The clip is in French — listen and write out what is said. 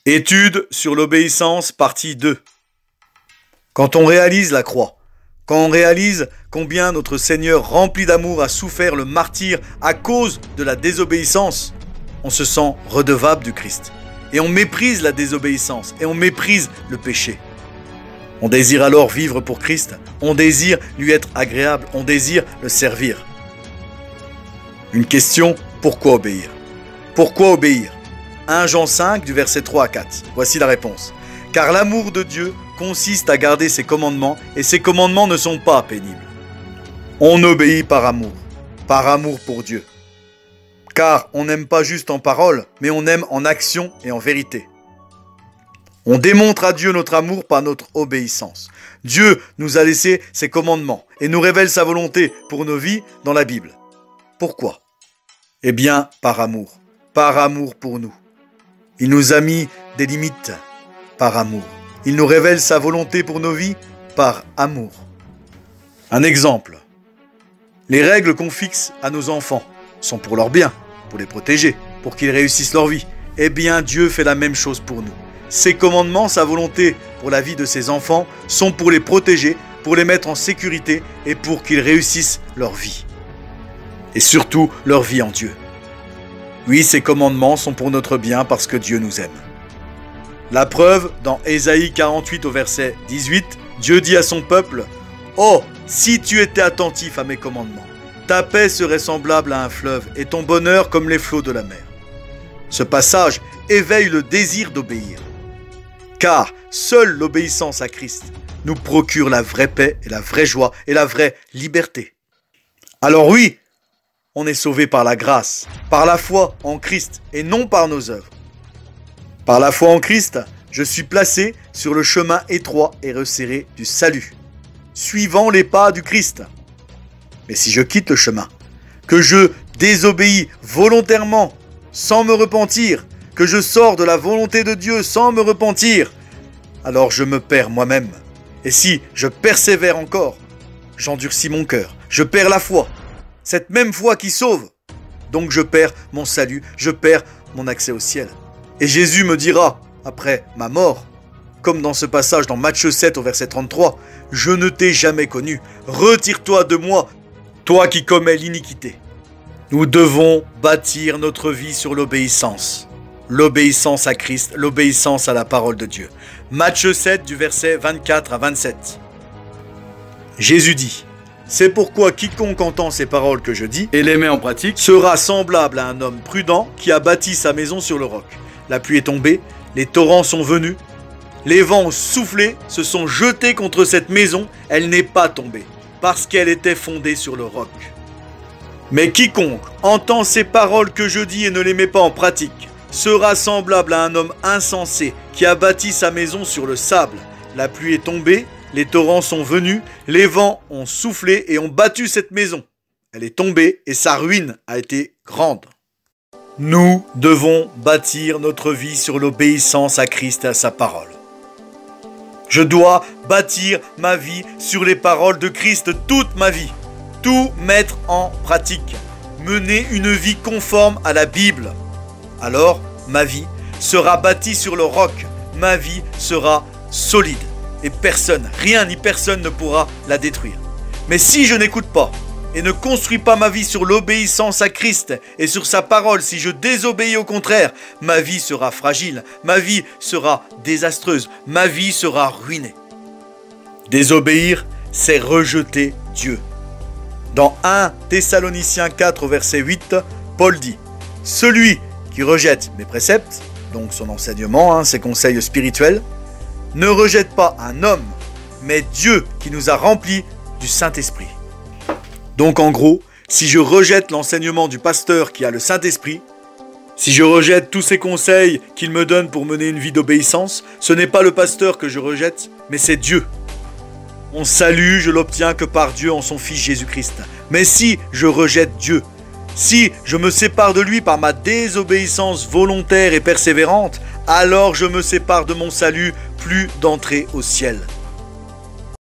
Étude sur l'obéissance, partie 2. Quand on réalise la croix, quand on réalise combien notre Seigneur rempli d'amour a souffert le martyre à cause de la désobéissance, on se sent redevable du Christ. Et on méprise la désobéissance et on méprise le péché. On désire alors vivre pour Christ, on désire lui être agréable, on désire le servir. Une question, pourquoi obéir? Pourquoi obéir? 1 Jean 5 du verset 3 à 4. Voici la réponse. Car l'amour de Dieu consiste à garder ses commandements et ses commandements ne sont pas pénibles. On obéit par amour pour Dieu. Car on n'aime pas juste en parole, mais on aime en action et en vérité. On démontre à Dieu notre amour par notre obéissance. Dieu nous a laissé ses commandements et nous révèle sa volonté pour nos vies dans la Bible. Pourquoi? Eh bien, par amour pour nous. Il nous a mis des limites par amour. Il nous révèle sa volonté pour nos vies par amour. Un exemple. Les règles qu'on fixe à nos enfants sont pour leur bien, pour les protéger, pour qu'ils réussissent leur vie. Eh bien, Dieu fait la même chose pour nous. Ses commandements, sa volonté pour la vie de ses enfants sont pour les protéger, pour les mettre en sécurité et pour qu'ils réussissent leur vie. Et surtout, leur vie en Dieu. Oui, ces commandements sont pour notre bien parce que Dieu nous aime. La preuve, dans Ésaïe 48 au verset 18, Dieu dit à son peuple « Oh, si tu étais attentif à mes commandements, ta paix serait semblable à un fleuve et ton bonheur comme les flots de la mer. » Ce passage éveille le désir d'obéir. Car seule l'obéissance à Christ nous procure la vraie paix et la vraie joie et la vraie liberté. Alors oui, on est sauvé par la grâce, par la foi en Christ et non par nos œuvres. Par la foi en Christ, je suis placé sur le chemin étroit et resserré du salut, suivant les pas du Christ. Mais si je quitte le chemin, que je désobéis volontairement, sans me repentir, que je sors de la volonté de Dieu sans me repentir, alors je me perds moi-même. Et si je persévère encore, j'endurcis mon cœur, je perds la foi. Cette même foi qui sauve. Donc je perds mon salut, je perds mon accès au ciel. Et Jésus me dira, après ma mort, comme dans ce passage dans Matthieu 7 au verset 33, « Je ne t'ai jamais connu, retire-toi de moi, toi qui commets l'iniquité. » Nous devons bâtir notre vie sur l'obéissance. L'obéissance à Christ, l'obéissance à la parole de Dieu. Matthieu 7 du verset 24 à 27. Jésus dit, c'est pourquoi quiconque entend ces paroles que je dis et les met en pratique sera semblable à un homme prudent qui a bâti sa maison sur le roc. La pluie est tombée, les torrents sont venus, les vents ont soufflé, se sont jetés contre cette maison, elle n'est pas tombée, parce qu'elle était fondée sur le roc. Mais quiconque entend ces paroles que je dis et ne les met pas en pratique sera semblable à un homme insensé qui a bâti sa maison sur le sable. La pluie est tombée, les torrents sont venus, les vents ont soufflé et ont battu cette maison. Elle est tombée et sa ruine a été grande. Nous devons bâtir notre vie sur l'obéissance à Christ et à sa parole. Je dois bâtir ma vie sur les paroles de Christ toute ma vie. Tout mettre en pratique. Mener une vie conforme à la Bible. Alors, ma vie sera bâtie sur le roc. Ma vie sera solide. Et personne, rien ni personne ne pourra la détruire. Mais si je n'écoute pas et ne construis pas ma vie sur l'obéissance à Christ et sur sa parole, si je désobéis au contraire, ma vie sera fragile, ma vie sera désastreuse, ma vie sera ruinée. Désobéir, c'est rejeter Dieu. Dans 1 Thessaloniciens 4 au verset 8, Paul dit « Celui qui rejette mes préceptes, donc son enseignement, ses conseils spirituels, ne rejette pas un homme, mais Dieu qui nous a remplis du Saint-Esprit. » Donc en gros, si je rejette l'enseignement du pasteur qui a le Saint-Esprit, si je rejette tous ces conseils qu'il me donne pour mener une vie d'obéissance, ce n'est pas le pasteur que je rejette, mais c'est Dieu. Mon salut, je l'obtiens que par Dieu en son Fils Jésus-Christ. Mais si je rejette Dieu, si je me sépare de lui par ma désobéissance volontaire et persévérante, alors je me sépare de mon salut, plus d'entrée au ciel.